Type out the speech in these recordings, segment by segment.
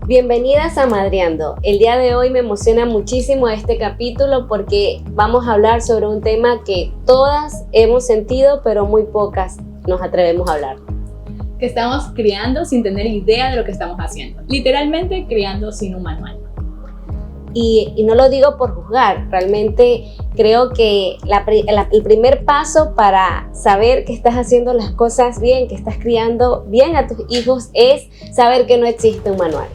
Bienvenidas a Madreando. El día de hoy me emociona muchísimo este capítulo porque vamos a hablar sobre un tema que todas hemos sentido, pero muy pocas nos atrevemos a hablar. Que estamos criando sin tener idea de lo que estamos haciendo. Literalmente criando sin un manual. Y no lo digo por juzgar, realmente creo que el primer paso para saber que estás haciendo las cosas bien, que estás criando bien a tus hijos, es saber que no existe un manual.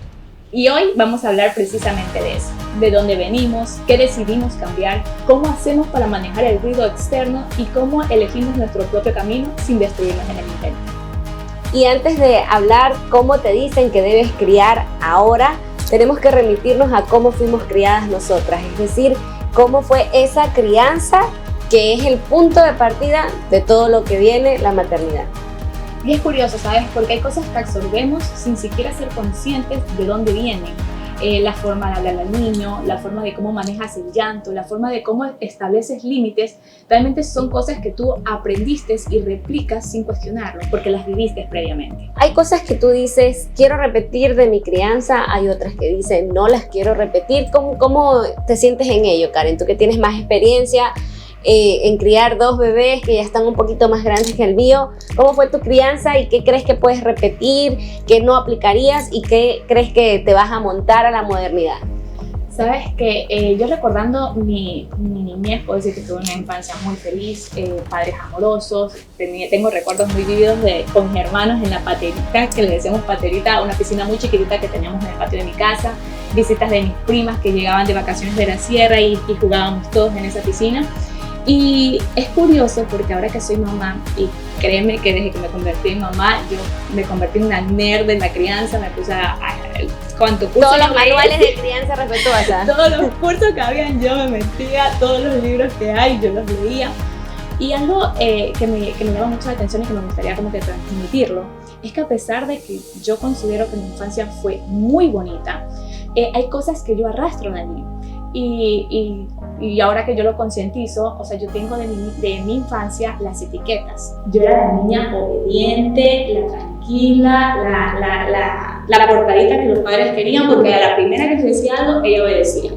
Y hoy vamos a hablar precisamente de eso, de dónde venimos, qué decidimos cambiar, cómo hacemos para manejar el ruido externo y cómo elegimos nuestro propio camino sin destruirnos en el intento. Y antes de hablar cómo te dicen que debes criar ahora, tenemos que remitirnos a cómo fuimos criadas nosotras, es decir, cómo fue esa crianza que es el punto de partida de todo lo que viene la maternidad. Y es curioso, ¿sabes? Porque hay cosas que absorbemos sin siquiera ser conscientes de dónde vienen. La forma de hablar al niño, la forma de cómo manejas el llanto, la forma de cómo estableces límites, realmente son cosas que tú aprendiste y replicas sin cuestionarlo, porque las viviste previamente. Hay cosas que tú dices, quiero repetir de mi crianza, hay otras que dicen, no las quiero repetir. ¿Cómo te sientes en ello, Karen? Tú que tienes más experiencia en criar dos bebés que ya están un poquito más grandes que el mío, ¿cómo fue tu crianza y qué crees que puedes repetir, qué no aplicarías y qué crees que te vas a montar a la modernidad? Sabes que yo recordando mi niñez, puedo decir que tuve una infancia muy feliz, padres amorosos, tengo recuerdos muy vividos con mis hermanos en la paterita, que le decíamos paterita, una piscina muy chiquitita que teníamos en el patio de mi casa, visitas de mis primas que llegaban de vacaciones de la sierra y jugábamos todos en esa piscina. Y es curioso porque ahora que soy mamá, y créeme que desde que me convertí en mamá, yo me convertí en una nerd en la crianza, me puse cuánto curso. Todos los manuales de crianza respetuosa. Todos los cursos que habían yo me metía, todos los libros que hay, yo los leía. Y algo que me llama mucho la atención y que me gustaría como que transmitirlo, es que a pesar de que yo considero que mi infancia fue muy bonita, hay cosas que yo arrastro de mí. Y ahora que yo lo concientizo, o sea, yo tengo de mi infancia las etiquetas. Yo era la niña obediente, la tranquila, la portadita que los padres querían, porque a la primera que se decía algo, ella obedecía.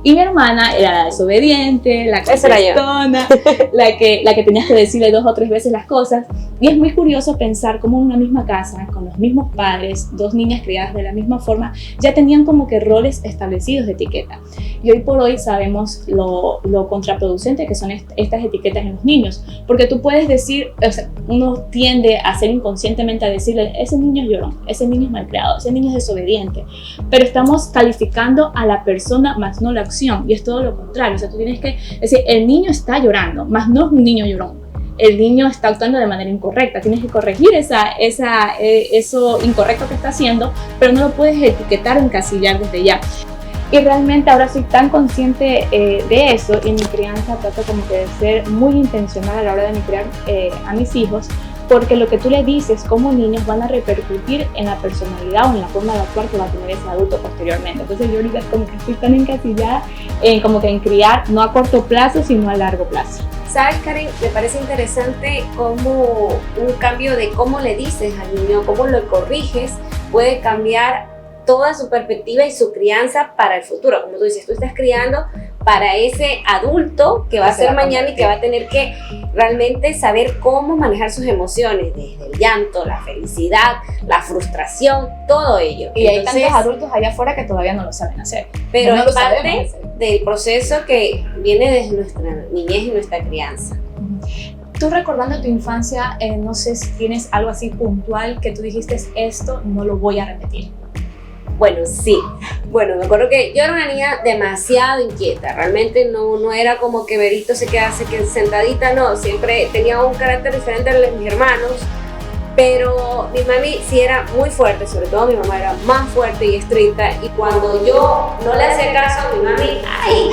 Y mi hermana era la desobediente, la contestona, la que tenías que decirle 2 o 3 veces las cosas. Y es muy curioso pensar cómo en una misma casa, con los mismos padres, 2 niñas criadas de la misma forma, ya tenían como que roles establecidos de etiqueta. Y hoy por hoy sabemos lo contraproducente que son estas etiquetas en los niños. Porque tú puedes decir, o sea, uno tiende a ser inconscientemente a decirle, ese niño es llorón, ese niño es malcriado, ese niño es desobediente. Pero estamos calificando a la persona más no la acción, y es todo lo contrario. O sea, tú tienes que decir, el niño está llorando, más no es un niño llorón. El niño está actuando de manera incorrecta, tienes que corregir eso incorrecto que está haciendo, pero no lo puedes etiquetar o encasillar desde ya. Y realmente ahora soy tan consciente de eso, y en mi crianza trato como que de ser muy intencional a la hora de criar a mis hijos, porque lo que tú le dices como niños van a repercutir en la personalidad o en la forma de actuar que va a tener ese adulto posteriormente. Entonces yo ahorita como que estoy tan encasillada como que en criar no a corto plazo, sino a largo plazo. ¿Sabes, Karen? Me parece interesante cómo un cambio de cómo le dices al niño, cómo lo corriges, puede cambiar toda su perspectiva y su crianza para el futuro. Como tú dices, tú estás criando para ese adulto que va a ser mañana y que va a tener que realmente saber cómo manejar sus emociones, desde el llanto, la felicidad, la frustración, todo ello. Y entonces, hay tantos adultos allá afuera que todavía no lo saben hacer. Pero es parte del proceso que viene desde nuestra niñez y nuestra crianza. Tú recordando tu infancia, no sé si tienes algo así puntual que tú dijiste, esto no lo voy a repetir. Bueno, sí. Bueno, me acuerdo que yo era una niña demasiado inquieta. Realmente no era como que Berito se quedase sentadita, no. Siempre tenía un carácter diferente a los de mis hermanos. Pero mi mami sí era muy fuerte, sobre todo mi mamá era más fuerte y estricta. Y cuando yo no le hacía caso a mi mami, ¡ay!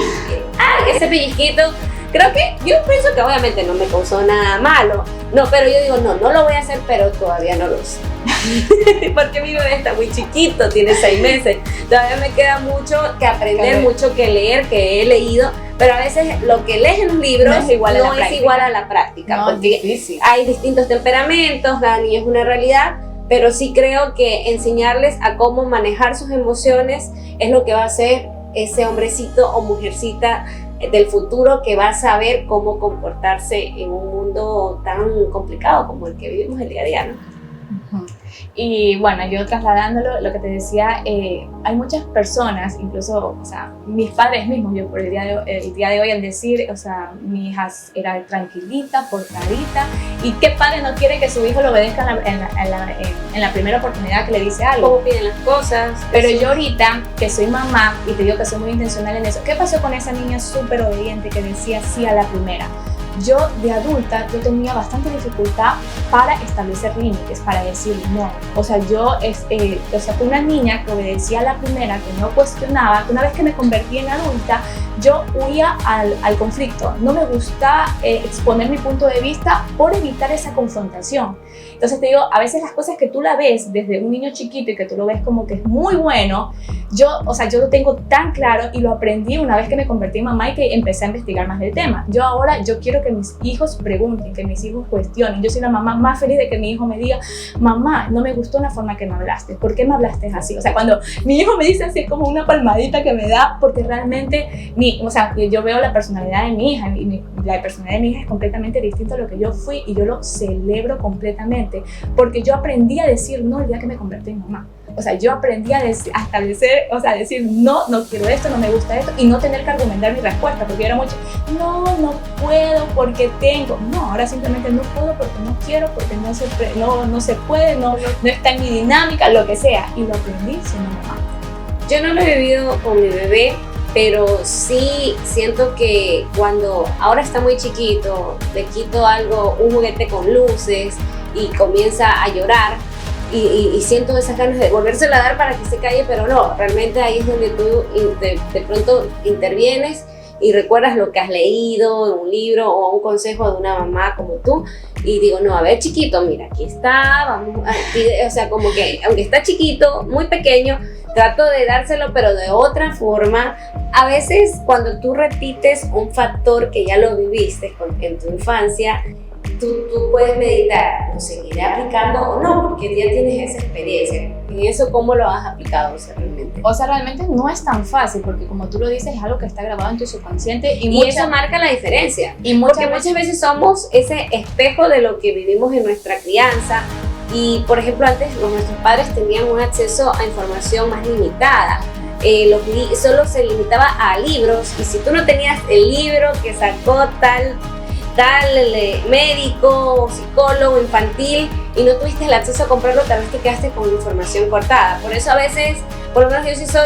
Ese pellizquito. Creo que yo pienso que obviamente no me causó nada malo. No, pero yo digo, no lo voy a hacer, pero todavía no lo sé. Porque mi bebé está muy chiquito, tiene 6 meses. Todavía me queda mucho que aprender, mucho que leer, que he leído. Pero a veces lo que lees en los libros no es igual a la práctica. No, porque hay distintos temperamentos, cada niño es una realidad. pero sí creo que enseñarles a cómo manejar sus emociones es lo que va a hacer ese hombrecito o mujercita del futuro, que va a saber cómo comportarse en un mundo tan complicado como el que vivimos el día a día, ¿no? Y bueno, yo trasladándolo, lo que te decía, hay muchas personas, incluso, o sea, mis padres mismos, yo por el día de hoy al decir, o sea, mi hija era tranquilita, portadita, y qué padre no quiere que su hijo lo obedezca en la primera oportunidad que le dice algo. Cómo piden las cosas. Pero yo ahorita, que soy mamá, y te digo que soy muy intencional en eso, ¿qué pasó con esa niña súper obediente que decía sí a la primera? Yo de adulta, yo tenía bastante dificultad para establecer límites, para decir no. O sea, fue una niña que obedecía a la primera, que no cuestionaba, que una vez que me convertí en adulta, yo huía al conflicto. No me gusta exponer mi punto de vista por evitar esa confrontación. Entonces te digo, a veces las cosas que tú la ves desde un niño chiquito y que tú lo ves como que es muy bueno, yo lo tengo tan claro y lo aprendí una vez que me convertí en mamá y que empecé a investigar más del tema. Yo quiero que mis hijos pregunten, que mis hijos cuestionen. Yo soy la mamá más feliz de que mi hijo me diga, mamá, no me gustó la forma que me hablaste, ¿por qué me hablaste así? O sea, cuando mi hijo me dice así, es como una palmadita que me da, porque realmente yo veo la personalidad de mi hija y la personalidad de mi hija es completamente distinta a lo que yo fui, y yo lo celebro completamente porque yo aprendí a decir no el día que me convertí en mamá. O sea, yo aprendí a establecer, o sea, decir no quiero esto, no me gusta esto, y no tener que argumentar mi respuesta, porque yo era mucho, no puedo porque tengo. No, ahora simplemente no puedo porque no quiero, porque no se puede, no está en mi dinámica, lo que sea. Y lo aprendí siendo mamá. Yo no lo he vivido con mi bebé, pero sí siento que cuando ahora está muy chiquito, le quito un juguete con luces y comienza a llorar, y siento esas ganas de volvérselo a dar para que se calle, pero no, realmente ahí es donde tú de pronto intervienes y recuerdas lo que has leído en un libro o un consejo de una mamá como tú, y digo, no, a ver, chiquito, mira, aquí está, vamos, aquí, o sea, como que aunque está chiquito, muy pequeño, trato de dárselo, pero de otra forma. A veces cuando tú repites un factor que ya lo viviste en tu infancia, tú puedes meditar, ¿lo seguiré aplicando o no? Porque ya tienes esa experiencia. En eso, ¿cómo lo has aplicado realmente? O sea, realmente no es tan fácil, porque como tú lo dices, es algo que está grabado en tu subconsciente. Y eso marca la diferencia. Porque muchas veces somos ese espejo de lo que vivimos en nuestra crianza. Y, por ejemplo, antes nuestros padres tenían un acceso a información más limitada. Solo se limitaba a libros, y si tú no tenías el libro que sacó tal médico o psicólogo infantil y no tuviste el acceso a comprarlo, tal vez te quedaste con información cortada. Por eso a veces, por lo menos yo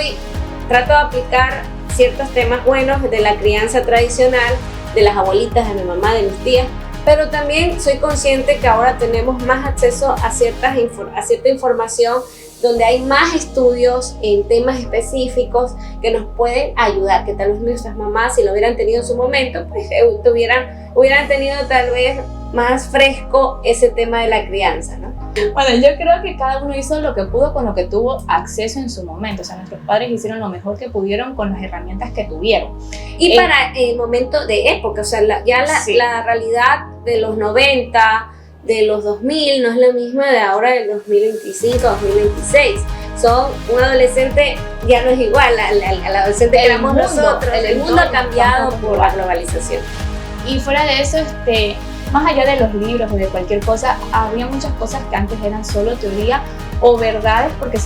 trato de aplicar ciertos temas buenos de la crianza tradicional, de las abuelitas, de mi mamá, de mis tías, pero también soy consciente que ahora tenemos más acceso a cierta información, donde hay más estudios en temas específicos que nos pueden ayudar, que tal vez nuestras mamás, si lo hubieran tenido en su momento, pues hubieran tenido tal vez más fresco ese tema de la crianza, ¿no? Bueno, yo creo que cada uno hizo lo que pudo con lo que tuvo acceso en su momento. O sea, nuestros padres hicieron lo mejor que pudieron con las herramientas que tuvieron. Y para el momento de época, o sea, la realidad de los 90, de los 2000 no es la misma de ahora, del 2025, 2026. Un adolescente ya no es igual al adolescente que éramos nosotros. El mundo ha cambiado por la globalización. Y fuera de eso, más allá de los libros o de cualquier cosa, había muchas cosas que antes eran solo teoría o verdades, porque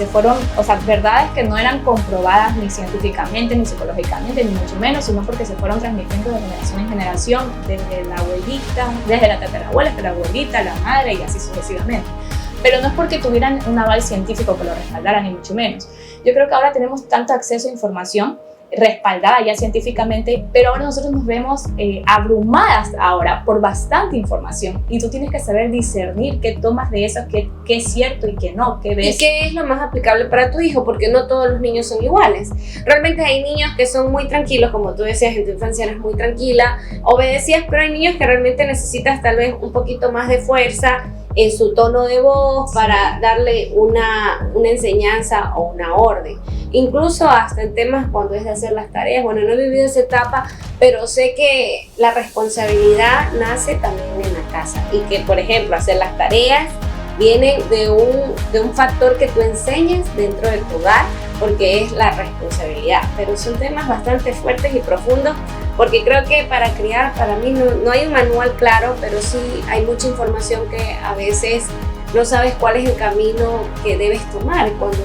verdades que no eran comprobadas ni científicamente, ni psicológicamente, ni mucho menos, sino porque se fueron transmitiendo de generación en generación, desde la abuelita, desde la tatarabuela hasta la abuelita, la madre y así sucesivamente. Pero no es porque tuvieran un aval científico que lo respaldara, ni mucho menos. Yo creo que ahora tenemos tanto acceso a información respaldada ya científicamente, pero ahora nosotros nos vemos abrumadas ahora por bastante información, y tú tienes que saber discernir qué tomas de eso, qué es cierto y qué no, qué ves. Y qué es lo más aplicable para tu hijo, porque no todos los niños son iguales. Realmente hay niños que son muy tranquilos, como tú decías, en tu infancia eras muy tranquila, obedecías, pero hay niños que realmente necesitas tal vez un poquito más de fuerza en su tono de voz para darle una enseñanza o una orden. Incluso hasta en temas cuando es de hacer las tareas. Bueno, no he vivido esa etapa, pero sé que la responsabilidad nace también en la casa, y que, por ejemplo, hacer las tareas vienen de un factor que tú enseñas dentro de tu hogar, porque es la responsabilidad. Pero son temas bastante fuertes y profundos, porque creo que para criar, para mí no hay un manual claro, pero sí hay mucha información que a veces no sabes cuál es el camino que debes tomar. Cuando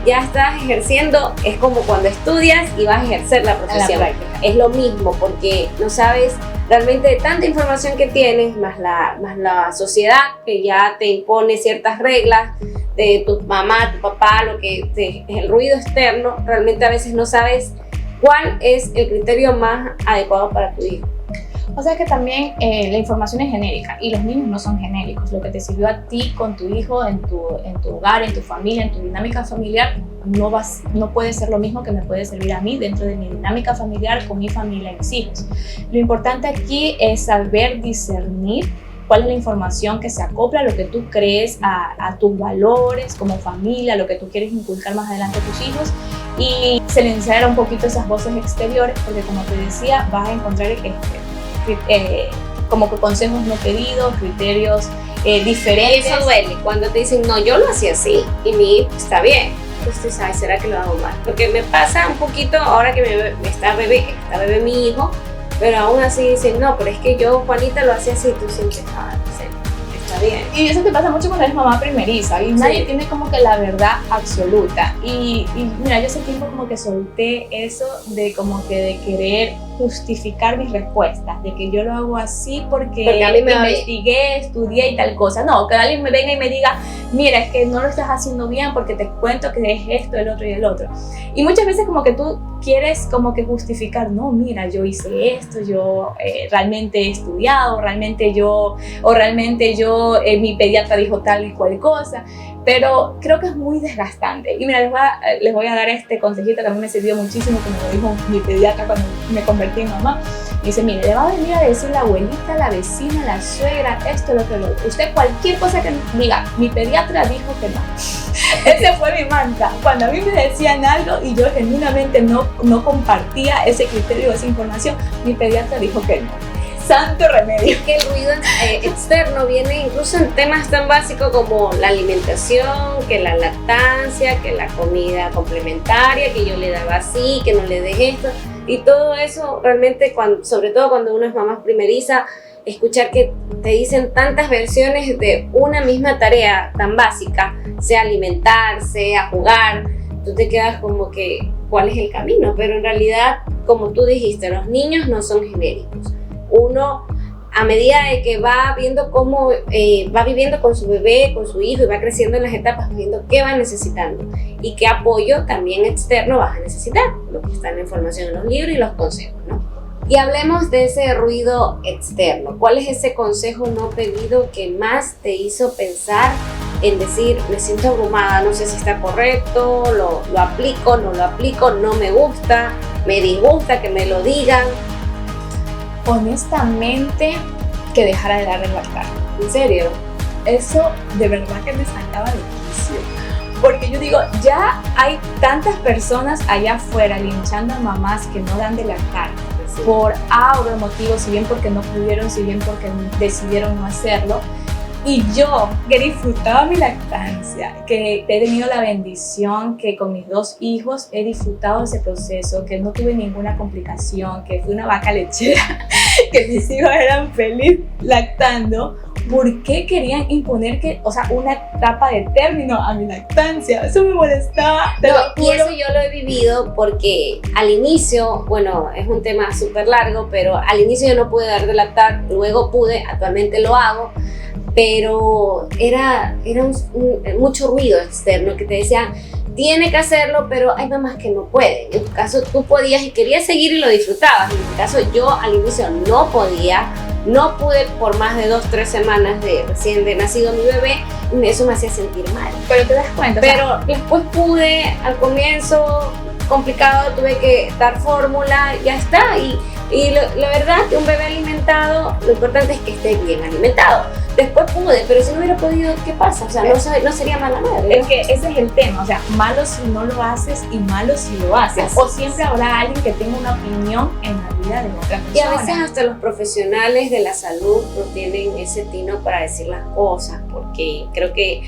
ya estás ejerciendo, es como cuando estudias y vas a ejercer la profesión. Es lo mismo, porque no sabes realmente de tanta información que tienes, más la sociedad que ya te impone ciertas reglas, de tu mamá, tu papá, el ruido externo. Realmente a veces no sabes cuál es el criterio más adecuado para tu hijo. O sea que también la información es genérica y los niños no son genéricos. Lo que te sirvió a ti con tu hijo, en tu hogar, en tu familia, en tu dinámica familiar, no puede ser lo mismo que me puede servir a mí dentro de mi dinámica familiar, con mi familia y mis hijos. Lo importante aquí es saber discernir cuál es la información que se acopla a lo que tú crees, a tus valores como familia, lo que tú quieres inculcar más adelante a tus hijos, y silenciar un poquito esas voces exteriores, porque como te decía, vas a encontrar como que consejos no pedidos, criterios diferentes. Y eso duele, cuando te dicen, no, yo lo hacía así, y mi hijo está bien. Pues tú sabes, ¿será que lo hago mal? Porque me pasa un poquito ahora que está bebé mi hijo, pero aún así dicen, no, pero es que yo, Juanita, lo hacía así, tú sientes, no sé, está bien. Y eso te pasa mucho cuando eres mamá primeriza, y nadie tiene como que la verdad absoluta. Y mira, yo hace tiempo como que solté eso de como que de querer justificar mis respuestas, de que yo lo hago así porque a mí me investigué, estudié y tal cosa. No, que alguien me venga y me diga, mira, es que no lo estás haciendo bien porque te cuento que es esto, el otro y el otro. Y muchas veces como que tú quieres como que justificar, no, mira, yo hice esto, yo realmente he estudiado, realmente yo, mi pediatra dijo tal y cual cosa. Pero creo que es muy desgastante. Y mira, les voy a dar este consejito que a mí me sirvió muchísimo, como lo dijo mi pediatra cuando me convertí en mamá. Me dice, mire, le va a venir a decir la abuelita, la vecina, la suegra, esto, lo que lo otro. Usted cualquier cosa que diga, mi pediatra dijo que no. Ese fue mi mantra. Cuando a mí me decían algo y yo genuinamente no compartía ese criterio, esa información, mi pediatra dijo que no. Santo remedio. Es que el ruido externo viene incluso en temas tan básicos como la alimentación, que la lactancia, que la comida complementaria, que yo le daba así, que no le dejé esto. Y todo eso realmente, sobre todo cuando uno es mamá primeriza, escuchar que te dicen tantas versiones de una misma tarea tan básica, sea alimentar, sea jugar, tú te quedas como que, ¿cuál es el camino? Pero en realidad, como tú dijiste, los niños no son genéricos. Uno, a medida de que va viendo cómo va viviendo con su bebé, con su hijo, y va creciendo en las etapas, viendo qué va necesitando y qué apoyo también externo vas a necesitar, lo que está en la información en los libros y los consejos, ¿no? Y hablemos de ese ruido externo. ¿Cuál es ese consejo no pedido que más te hizo pensar en decir, me siento abrumada, no sé si está correcto, lo aplico, no lo aplico, no me gusta, me disgusta que me lo digan? Honestamente, que dejara de darle lactar. ¿En serio? Eso de verdad que me sacaba de quicio. Porque yo digo, ya hay tantas personas allá afuera linchando a mamás que no dan de lactar, sí, por A o B motivos, si bien porque no pudieron, si bien porque decidieron no hacerlo. Y yo, que disfrutaba mi lactancia, que he tenido la bendición que con mis 2 hijos he disfrutado ese proceso, que no tuve ninguna complicación, que fui una vaca lechera, que mis hijos eran felices lactando. ¿Por qué querían imponer una etapa de término a mi lactancia? Eso me molestaba. Y eso yo lo he vivido porque al inicio, bueno, es un tema súper largo, pero al inicio yo no pude dar de lactar, luego pude, actualmente lo hago. Pero era mucho ruido externo que te decían, tiene que hacerlo, pero hay mamás que no pueden. En tu caso tú podías y querías seguir y lo disfrutabas. En mi caso yo al inicio no podía, no pude por más de 2-3 semanas de recién de nacido mi bebé, y eso me hacía sentir mal. Pero te das cuenta. Pero después pude, al comienzo complicado, tuve que dar fórmula, ya está. Y la verdad que un bebé alimentado, lo importante es que esté bien alimentado. Después pude, pero si no hubiera podido, ¿qué pasa? O sea, no sería mala madre, ¿no? Es que ese es el tema, o sea, malo si no lo haces y malo si lo haces. O siempre habrá alguien que tenga una opinión en la vida de otra persona. Y a veces hasta los profesionales de la salud no tienen ese tino para decir las cosas, porque porque creo que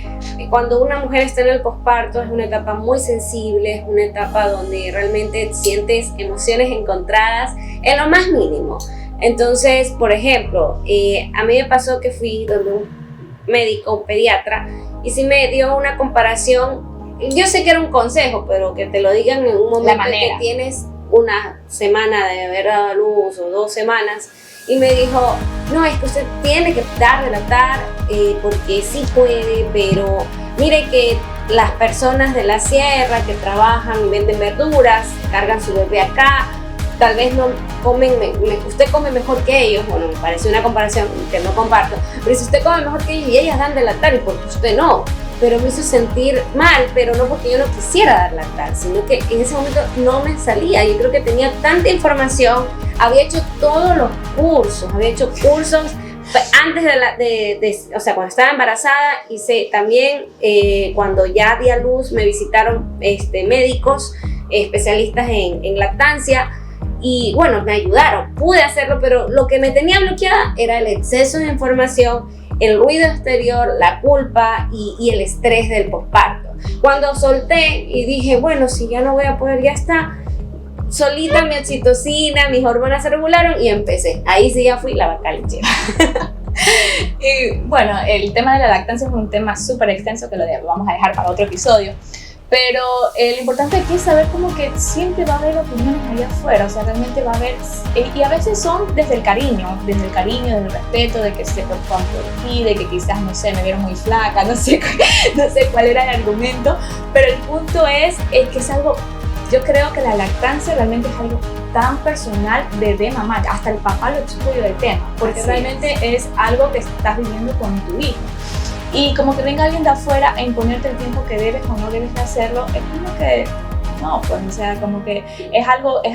cuando una mujer está en el posparto es una etapa muy sensible, es una etapa donde realmente sientes emociones encontradas en lo más mínimo. Entonces, por ejemplo, a mí me pasó que fui donde un médico, un pediatra, y sí me dio una comparación. Yo sé que era un consejo, pero que te lo digan en un momento en que tienes una semana de haber dado a luz o 2 semanas, y me dijo, no, es que usted tiene que dar de lactar porque sí puede, pero mire que las personas de la sierra que trabajan y venden verduras, cargan su bebé acá, tal vez no comen, usted come mejor que ellos. Bueno, me parece una comparación que no comparto, pero si usted come mejor que ellos y ellas dan de lactar, y porque usted no. Pero me hizo sentir mal, pero no porque yo no quisiera dar lactar, sino que en ese momento no me salía. Yo creo que tenía tanta información, había hecho todos los cursos, antes o sea, cuando estaba embarazada, hice también, cuando ya di a luz, me visitaron médicos especialistas en lactancia, y bueno, me ayudaron, pude hacerlo, pero lo que me tenía bloqueada era el exceso de información, el ruido exterior, la culpa y el estrés del posparto. Cuando solté y dije, bueno, si ya no voy a poder, ya está, solita mi oxitocina, mis hormonas se regularon y empecé. Ahí sí ya fui la vaca lechera. Y bueno, el tema de la lactancia es un tema súper extenso que lo vamos a dejar para otro episodio. Pero lo importante aquí es saber como que siempre va a haber opiniones allá afuera, o sea, realmente va a haber, y a veces son desde el cariño, desde el respeto, de que se preocupan por ti, de que quizás, no sé, me vieron muy flaca, no sé cuál era el argumento, pero el punto es que es algo, yo creo que la lactancia realmente es algo tan personal de mamá, hasta el papá lo excluye del tema, porque realmente es algo que estás viviendo con tu hijo. Y como que venga alguien de afuera a imponerte el tiempo que debes o no debes de hacerlo, es como que, no, pues, o sea, como que es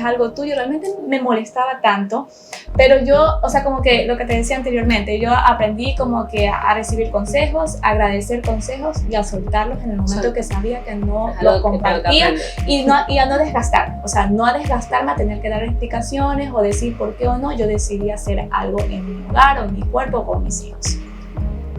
algo tuyo. Realmente me molestaba tanto, pero yo, o sea, como que lo que te decía anteriormente, yo aprendí como que a recibir consejos, a agradecer consejos y a soltarlos en el momento que sabía que no los compartía, y a no desgastar, o sea, no a desgastarme a tener que dar explicaciones o decir por qué o no. Yo decidí hacer algo en mi hogar o en mi cuerpo o con mis hijos.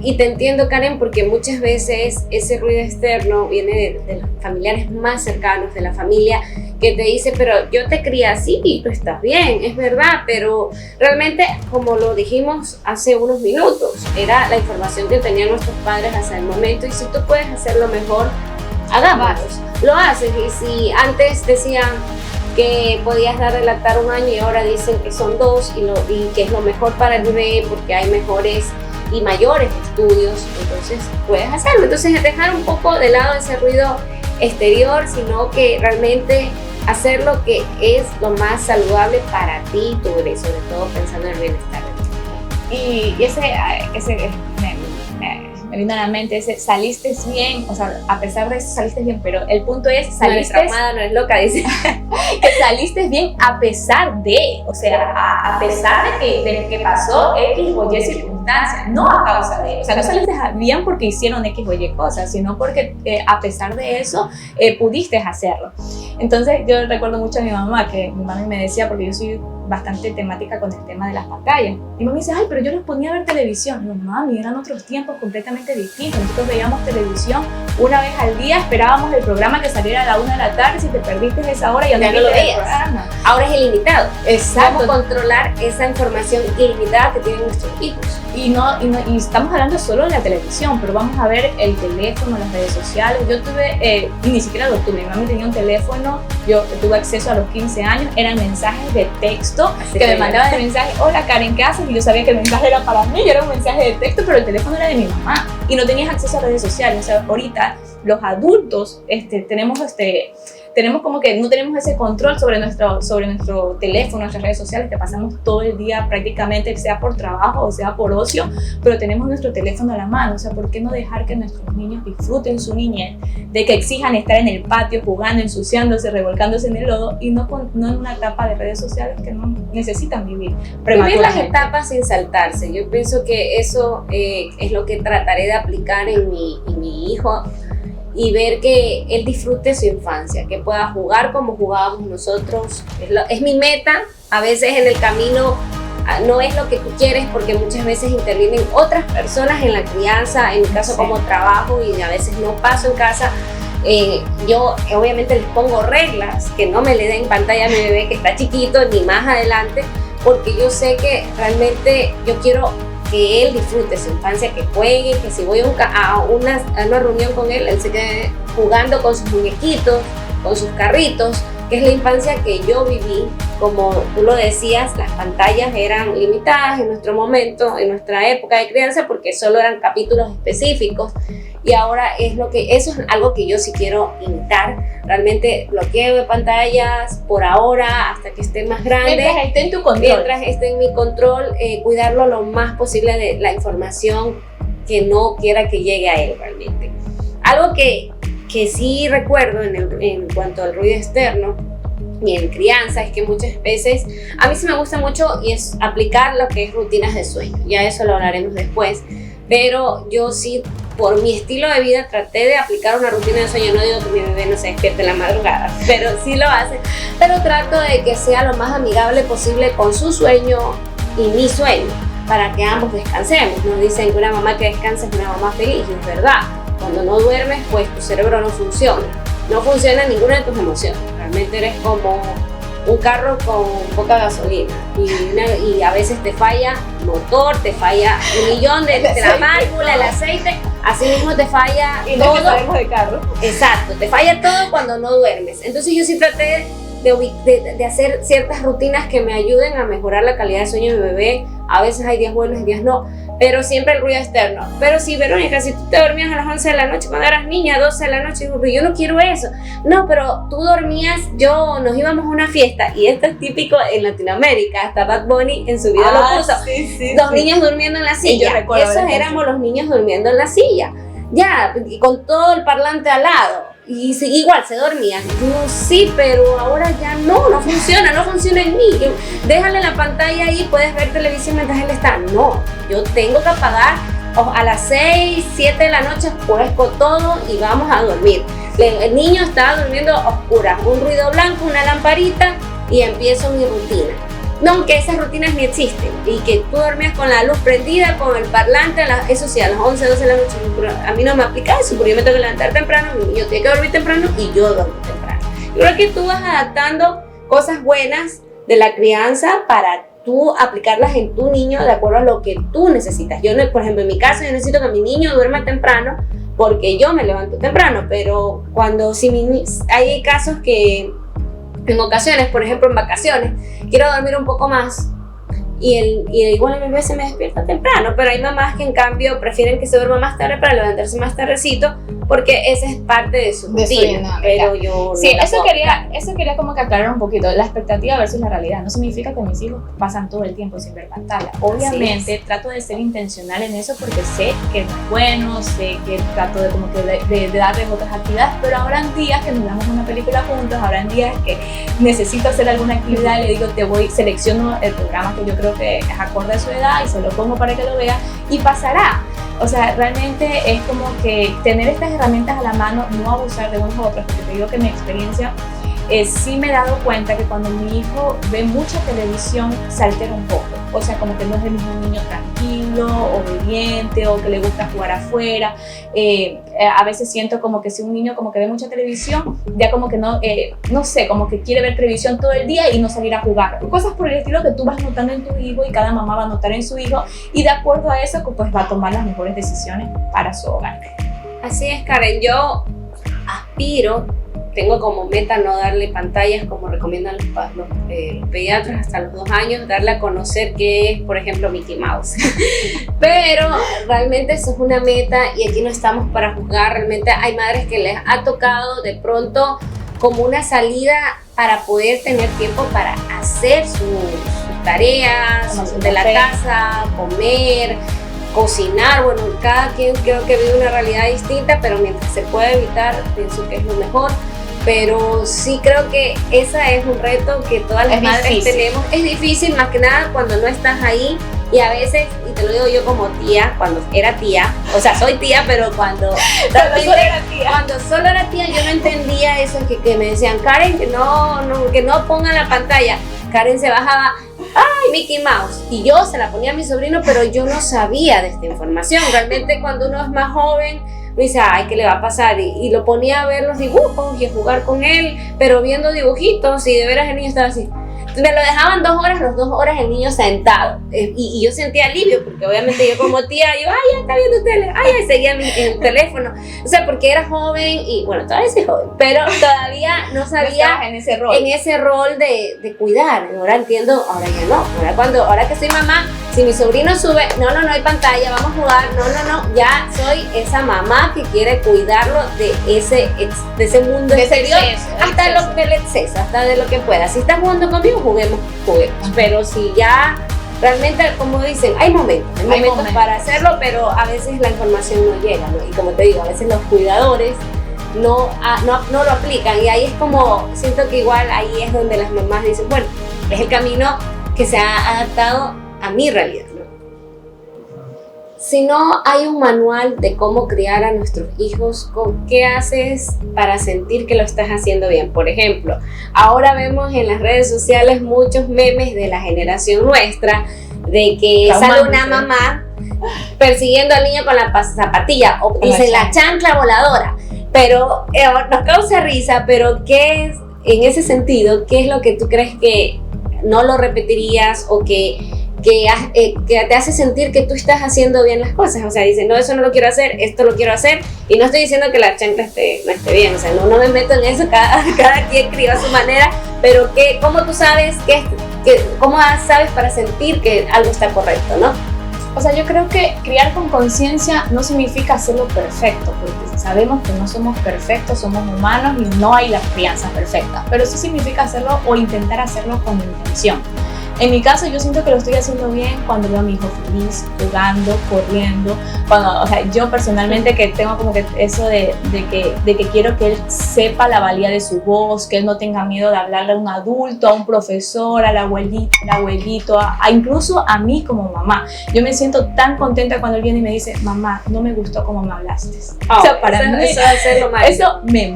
Y te entiendo, Karen, porque muchas veces ese ruido externo viene de los familiares más cercanos, de la familia, que te dice, pero yo te crié así y tú estás bien, es verdad, pero realmente, como lo dijimos hace unos minutos, era la información que tenían nuestros padres hasta el momento, y si tú puedes hacerlo mejor, hagámoslo. Lo haces. Y si antes decían que podías dar de lactar 1 año y ahora dicen que son 2 y que es lo mejor para el bebé porque hay mejores y mayores estudios, entonces puedes hacerlo. Entonces, dejar un poco de lado ese ruido exterior, sino que realmente hacer lo que es lo más saludable para ti y tu bebé, sobre todo pensando en el bienestar de ti. Y ese me vino a la mente ese saliste bien, o sea, a pesar de eso saliste bien, pero el punto es saliste, nuestra amada no es loca, dice, que saliste bien a pesar de, o sea, a pesar de que pasó X o Y circunstancias, no a causa de, o sea, no saliste bien porque hicieron X o Y cosas, sino porque a pesar de eso pudiste hacerlo. Entonces yo recuerdo mucho a mi mamá, que mi mamá me decía, porque yo soy bastante temática con el tema de las pantallas, y mamá dice, ay, pero yo los ponía a ver televisión. No, mami, eran otros tiempos completamente distintos. Nosotros veíamos televisión una vez al día, esperábamos el programa que saliera a la 1 de la tarde, si te perdiste esa hora ya no lo veías. Ahora es ilimitado. Exacto. Vamos a controlar esa información ilimitada que tienen nuestros hijos. Y estamos hablando solo de la televisión, pero vamos a ver el teléfono, las redes sociales. Yo tuve, ni siquiera lo tuve, mi mami tenía un teléfono, yo tuve acceso a los 15 años, eran mensajes de texto, que me mandaban el mensaje, hola Karen, ¿qué haces? Y yo sabía que el mensaje era para mí, y era un mensaje de texto, pero el teléfono era de mi mamá, y no tenías acceso a redes sociales. O sea, ahorita los adultos tenemos como que no tenemos ese control sobre nuestro teléfono, nuestras redes sociales, que pasamos todo el día prácticamente, sea por trabajo o sea por ocio, pero tenemos nuestro teléfono a la mano. O sea, ¿por qué no dejar que nuestros niños disfruten su niñez, de que exijan estar en el patio jugando, ensuciándose, revolcándose en el lodo, y no en una etapa de redes sociales que no necesitan vivir prematuramente? Vivir las etapas sin saltarse. Yo pienso que eso es lo que trataré de aplicar en mi hijo, y ver que él disfrute su infancia, que pueda jugar como jugábamos nosotros. Es mi meta. A veces en el camino no es lo que tú quieres, porque muchas veces intervienen otras personas en la crianza, en mi caso como trabajo y a veces no paso en casa. Yo obviamente les pongo reglas, que no me le den pantalla a mi bebé que está chiquito ni más adelante, porque yo sé que realmente yo quiero que él disfrute su infancia, que juegue, que si voy a una reunión con él se quede jugando con sus muñequitos, con sus carritos, que es la infancia que yo viví. Como tú lo decías, las pantallas eran limitadas en nuestro momento, en nuestra época de crianza, porque solo eran capítulos específicos, y ahora eso es algo que yo sí quiero imitar. Realmente bloqueo de pantallas por ahora hasta que esté más grande. Mientras esté en tu control. Mientras esté en mi control, cuidarlo lo más posible de la información que no quiera que llegue a él realmente. Algo que sí recuerdo en cuanto al ruido externo y en crianza es que muchas veces, a mí sí me gusta mucho y es aplicar lo que es rutinas de sueño, ya eso lo hablaremos después, pero yo sí, por mi estilo de vida, traté de aplicar una rutina de sueño. No digo que mi bebé no se despierte en la madrugada, pero sí lo hace, pero trato de que sea lo más amigable posible con su sueño y mi sueño, para que ambos descansemos. Nos dicen que una mamá que descansa es una mamá feliz, y es verdad. Cuando no duermes, pues tu cerebro no funciona ninguna de tus emociones. Realmente eres como un carro con poca gasolina y a veces te falla el motor, te falla un millón de la válvula, el aceite, así mismo te falla y todo. No sabemos de carro. Exacto, te falla todo cuando no duermes. Entonces yo sí traté de hacer ciertas rutinas que me ayuden a mejorar la calidad de sueño de mi bebé. A veces hay días buenos y días no, pero siempre el ruido externo. Pero sí, Verónica, si tú te dormías a las 11 de la noche cuando eras niña, 12 de la noche, yo no quiero eso. No, pero tú dormías, nos íbamos a una fiesta, y esto es típico en Latinoamérica, hasta Bad Bunny en su video lo puso. Los niños durmiendo en la silla. Esos éramos los niños durmiendo en la silla. Ya, y con todo el parlante al lado. Y sí, igual se dormían. Yo, sí, pero ahora ya no funciona en mí. Déjale la pantalla ahí, puedes ver televisión mientras él está. No, yo tengo que apagar a las 6, 7 de la noche, oscurezco todo y vamos a dormir. El niño está durmiendo a oscuras, un ruido blanco, una lamparita, y empiezo mi rutina. No, aunque esas rutinas ni existen, y que tú dormías con la luz prendida, con el parlante, eso sí, a las 11, 12 de la noche, a mí no me aplica eso, porque yo me tengo que levantar temprano, mi niño tiene que dormir temprano y yo duermo temprano. Yo creo que tú vas adaptando cosas buenas de la crianza para tú aplicarlas en tu niño de acuerdo a lo que tú necesitas. Yo, por ejemplo, en mi caso, yo necesito que mi niño duerma temprano porque yo me levanto temprano, pero hay casos que en ocasiones, por ejemplo en vacaciones, quiero dormir un poco más y igual el bebé se me despierta temprano, pero hay mamás que en cambio prefieren que se duerma más tarde para levantarse más tardecito, porque esa es parte de su rutina. Pero yo sí, eso quería como que aclarar un poquito, la expectativa versus la realidad. No significa que mis hijos pasan todo el tiempo sin ver pantalla. Obviamente trato de ser intencional en eso, porque sé que no es bueno, sé que trato de como que de darles otras actividades, pero habrán días que nos damos una película juntos, habrán días que necesito hacer alguna actividad y le digo, selecciono el programa que yo creo que es acorde a su edad y se lo pongo para que lo vea, y pasará. O sea, realmente es como que tener estas herramientas a la mano, no abusar de unos a otros, porque te digo que mi experiencia sí me he dado cuenta que cuando mi hijo ve mucha televisión se altera un poco. O sea, como que no es el mismo niño tranquilo, obediente, o que le gusta jugar afuera. A veces siento como que si un niño como que ve mucha televisión, ya como que no sé, como que quiere ver televisión todo el día y no salir a jugar. Cosas por el estilo que tú vas notando en tu hijo, y cada mamá va a notar en su hijo, y de acuerdo a eso pues va a tomar las mejores decisiones para su hogar. Así es, Karen. Yo tengo como meta no darle pantallas como recomiendan los pediatras hasta los 2 años, darle a conocer qué es, por ejemplo, Mickey Mouse. Pero realmente eso es una meta y aquí no estamos para juzgar. Realmente hay madres que les ha tocado de pronto como una salida para poder tener tiempo para hacer sus tareas de la casa, comer, cocinar. Bueno, cada quien creo que vive una realidad distinta, pero mientras se pueda evitar, pienso que es lo mejor. Pero sí creo que ese es un reto que todas las madres tenemos. Es difícil, más que nada cuando no estás ahí, y a veces, y te lo digo yo como tía, cuando era tía, o sea, soy tía, pero cuando solo era tía, yo no entendía eso, que me decían, Karen, que no pongan la pantalla. Karen se bajaba, ¡ay, Mickey Mouse! Y yo se la ponía a mi sobrino, pero yo no sabía de esta información. Realmente cuando uno es más joven, uno dice, ¡ay, qué le va a pasar! Y lo ponía a ver los dibujos y a jugar con él, pero viendo dibujitos, y de veras el niño estaba así. Me lo dejaban 2 horas, las 2 horas el niño sentado. Y yo sentía alivio, porque obviamente yo como tía, yo, ¡ay, ya está viendo tele! ¡Ay, seguía en el teléfono! O sea, porque era joven, y bueno, todavía soy joven, pero todavía no sabía en ese rol. En ese rol de cuidar. Ahora entiendo, ahora ya no. Ahora que soy mamá, si mi sobrino sube, no hay pantalla, vamos a jugar, no, ya soy esa mamá que quiere cuidarlo de ese mundo exterior, hasta del exceso, hasta de lo que pueda. Si está jugando conmigo, juguemos. Pero si ya realmente, como dicen, hay momentos para hacerlo, pero a veces la información no llega, ¿no? Y como te digo, a veces los cuidadores no lo aplican, y ahí es como, siento que igual ahí es donde las mamás dicen, bueno, es el camino que se ha adaptado a mi realidad, ¿no? Si no hay un manual de cómo criar a nuestros hijos, ¿qué haces para sentir que lo estás haciendo bien? Por ejemplo, ahora vemos en las redes sociales muchos memes de la generación nuestra, de que sale una mamá persiguiendo al niño con la zapatilla, o dice la chancla voladora, pero nos causa risa, pero ¿qué es, en ese sentido, qué es lo que tú crees que no lo repetirías, o que te hace sentir que tú estás haciendo bien las cosas? O sea, dice, no, eso no lo quiero hacer, esto lo quiero hacer, y no estoy diciendo que la chancla no esté bien, o sea, no me meto en eso, cada quien cría a su manera, pero ¿cómo tú sabes cómo sabes para sentir que algo está correcto, ¿no? O sea, yo creo que criar con conciencia no significa hacerlo perfecto, porque sabemos que no somos perfectos, somos humanos y no hay la crianza perfecta, pero sí significa hacerlo o intentar hacerlo con intención. En mi caso, yo siento que lo estoy haciendo bien cuando veo a mi hijo feliz, jugando, corriendo. O sea, yo personalmente que tengo como que eso de que quiero que él sepa la valía de su voz, que él no tenga miedo de hablarle a un adulto, a un profesor, al abuelito, incluso a mí como mamá. Yo me siento tan contenta cuando él viene y me dice, mamá, no me gustó cómo me hablaste. O sea, para mí eso me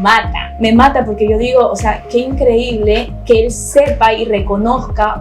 mata porque yo digo, o sea, qué increíble que él sepa y reconozca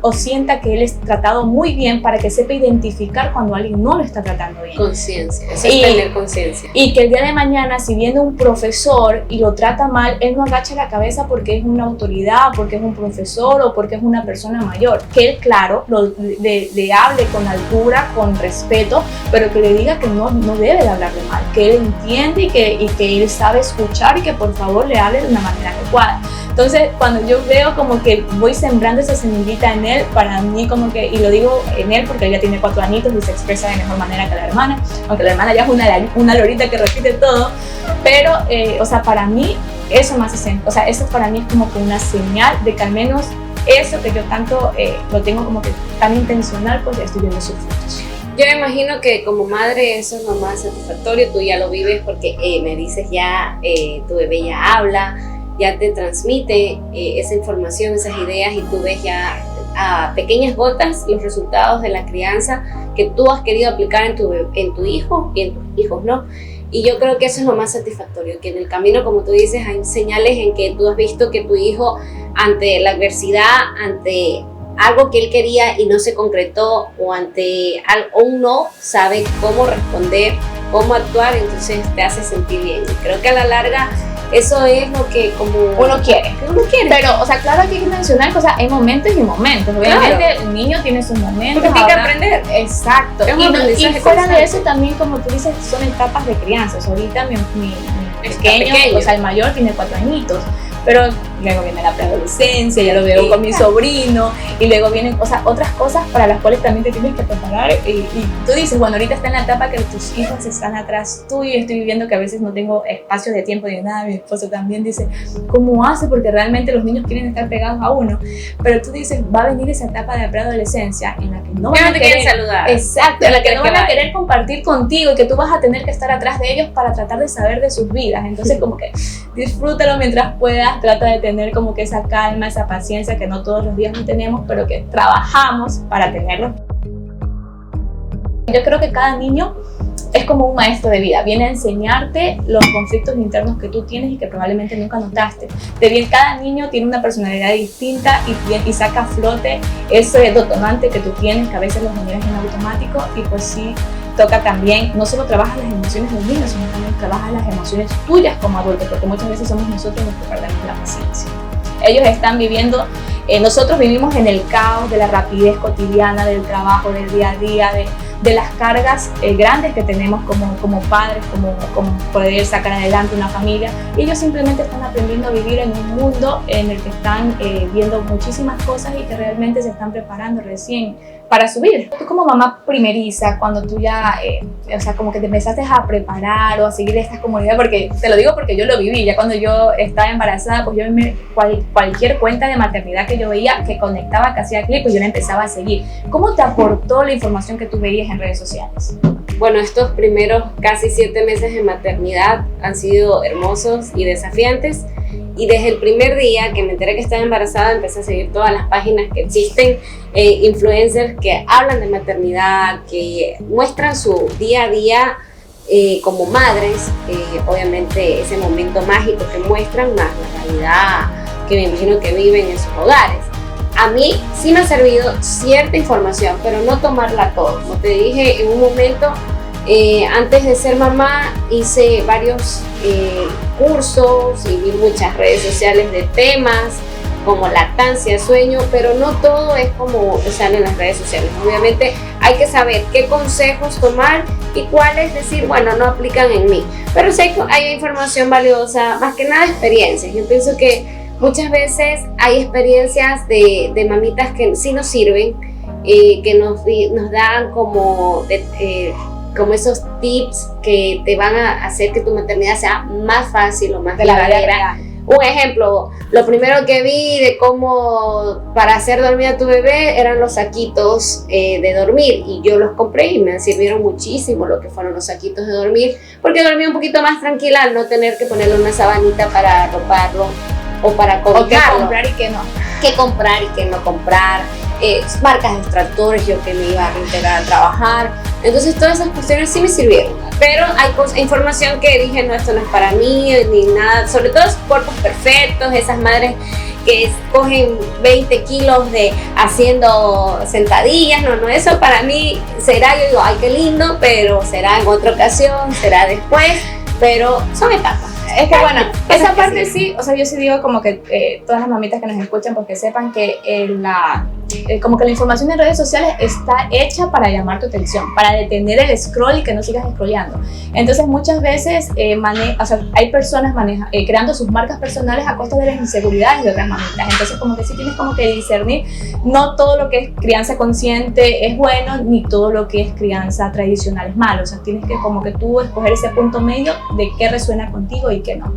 o sienta que él es tratado muy bien, para que sepa identificar cuando alguien no lo está tratando bien. Conciencia, eso es tener conciencia. Y que el día de mañana, si viene un profesor y lo trata mal, él no agacha la cabeza porque es una autoridad, porque es un profesor o porque es una persona mayor. Que él, claro, le hable con altura, con respeto, pero que le diga que no debe de hablarle mal, que él entiende y que él sabe escuchar, y que por favor le hable de una manera adecuada. Entonces, cuando yo veo como que voy sembrando esa semillita en él, para mí como que, y lo digo en él porque él ya tiene 4 añitos y se expresa de mejor manera que la hermana, aunque la hermana ya es una lorita que repite todo, pero, o sea, para mí eso me hace, o sea, eso para mí es como que una señal de que al menos eso que yo tanto lo tengo como que tan intencional, pues ya estoy viendo sus frutos. Yo me imagino que como madre eso es lo más satisfactorio, tú ya lo vives porque me dices ya, tu bebé ya habla, ya te transmite esa información, esas ideas, y tú ves ya a pequeñas gotas los resultados de la crianza que tú has querido aplicar en tu hijo y en tus hijos, ¿no? Y yo creo que eso es lo más satisfactorio, que en el camino, como tú dices, hay señales en que tú has visto que tu hijo, ante la adversidad, ante algo que él quería y no se concretó, o ante un no, sabe cómo responder, cómo actuar, entonces te hace sentir bien. Y creo que a la larga eso es lo que como uno quiere. Pero, o sea, claro, hay que mencionar que, o sea, hay momentos y momentos. Obviamente, claro, el niño tiene sus momentos. Porque tiene que aprender. Exacto. Y fuera de eso también, como tú dices, son etapas de crianza. O sea, ahorita mi pequeño, o sea, el mayor tiene 4 añitos. Pero luego viene la preadolescencia, ya lo veo con mi sobrino, y luego vienen, o sea, otras cosas para las cuales también te tienes que preparar. Y tú dices, bueno, ahorita está en la etapa que tus hijos están atrás tuyo, y estoy viviendo que a veces no tengo espacio de tiempo de nada. Mi esposo también dice, ¿cómo hace? Porque realmente los niños quieren estar pegados a uno. Pero tú dices, va a venir esa etapa de preadolescencia en la que no van a querer saludar. Exacto, en la que no van a querer compartir contigo, y que tú vas a tener que estar atrás de ellos para tratar de saber de sus vidas. Entonces, como que disfrútalo mientras puedas. Trata de tener como que esa calma, esa paciencia que no todos los días no tenemos, pero que trabajamos para tenerlo. Yo creo que cada niño es como un maestro de vida, viene a enseñarte los conflictos internos que tú tienes y que probablemente nunca notaste. Cada niño tiene una personalidad distinta y saca a flote ese detonante que tú tienes, que a veces lo generas en automático, y pues sí, toca también, no solo trabajas las emociones del niño, sino también trabajas las emociones tuyas como adulto, porque muchas veces somos nosotros los que perdemos la paciencia. Ellos están viviendo, nosotros vivimos en el caos de la rapidez cotidiana, del trabajo, del día a día, de las cargas grandes que tenemos como padres, como poder sacar adelante una familia. Y ellos simplemente están aprendiendo a vivir en un mundo en el que están viendo muchísimas cosas y que realmente se están preparando recién para su vida. Tú como mamá primeriza, cuando tú ya, o sea, como que te empezaste a preparar o a seguir estas comunidades, porque te lo digo porque yo lo viví, ya cuando yo estaba embarazada, pues yo cualquier cuenta de maternidad que yo veía que conectaba, que hacía clic, pues yo la empezaba a seguir. ¿Cómo te aportó la información que tú veías en redes sociales? Bueno, estos primeros casi 7 meses de maternidad han sido hermosos y desafiantes. Y desde el primer día que me enteré que estaba embarazada, empecé a seguir todas las páginas que existen, influencers que hablan de maternidad, que muestran su día a día como madres, obviamente ese momento mágico que muestran, más la realidad que me imagino que viven en sus hogares. A mí sí me ha servido cierta información, pero no tomarla todo. Como te dije en un momento, antes de ser mamá hice varios cursos y vi muchas redes sociales de temas como lactancia, sueño, pero no todo es como sale en las redes sociales. Obviamente hay que saber qué consejos tomar y cuáles decir, bueno, no aplican en mí. Pero sé que hay información valiosa, más que nada experiencias. Yo pienso que muchas veces hay experiencias de mamitas que sí nos sirven, que nos dan como esos tips que te van a hacer que tu maternidad sea más fácil o más llevadera. Un ejemplo, lo primero que vi de cómo para hacer dormir a tu bebé eran los saquitos de dormir, y yo los compré y me sirvieron muchísimo lo que fueron los saquitos de dormir, porque dormí un poquito más tranquila al no tener que ponerle una sabanita para arroparlo o para cobijarlo. O qué comprar y qué no. Qué comprar y qué no comprar, marcas de extractores, yo que me iba a reintegrar a trabajar. Entonces todas esas cuestiones sí me sirvieron, pero hay información que dije, no, esto no es para mí, ni nada, sobre todo cuerpos perfectos, esas madres que cogen 20 kilos haciendo sentadillas, no, eso para mí será, yo digo, ay, qué lindo, pero será en otra ocasión, será después, pero son etapas. Es que bueno, esa parte sí, o sea, yo sí digo como que todas las mamitas que nos escuchan, porque sepan que como que la información en redes sociales está hecha para llamar tu atención, para detener el scroll y que no sigas scrolleando. Entonces muchas veces o sea, hay personas creando sus marcas personales a costa de las inseguridades de otras mamitas. Entonces como que sí tienes como que discernir, no todo lo que es crianza consciente es bueno, ni todo lo que es crianza tradicional es malo. O sea, tienes que como que tú escoger ese punto medio de qué resuena contigo y qué no.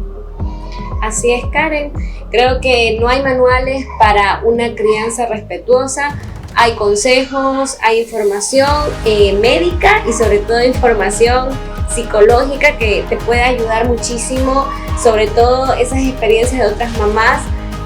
Así es, Karen. Creo que no hay manuales para una crianza respetuosa. Hay consejos, hay información médica y sobre todo información psicológica que te puede ayudar muchísimo, sobre todo esas experiencias de otras mamás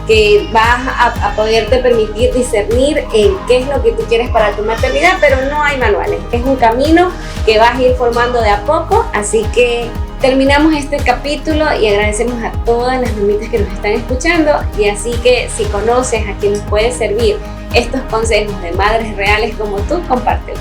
que vas a poderte permitir discernir en qué es lo que tú quieres para tu maternidad, pero no hay manuales. Es un camino que vas a ir formando de a poco, así que terminamos este capítulo y agradecemos a todas las mamitas que nos están escuchando, y así que si conoces a quien les puede servir estos consejos de madres reales como tú, compártelos.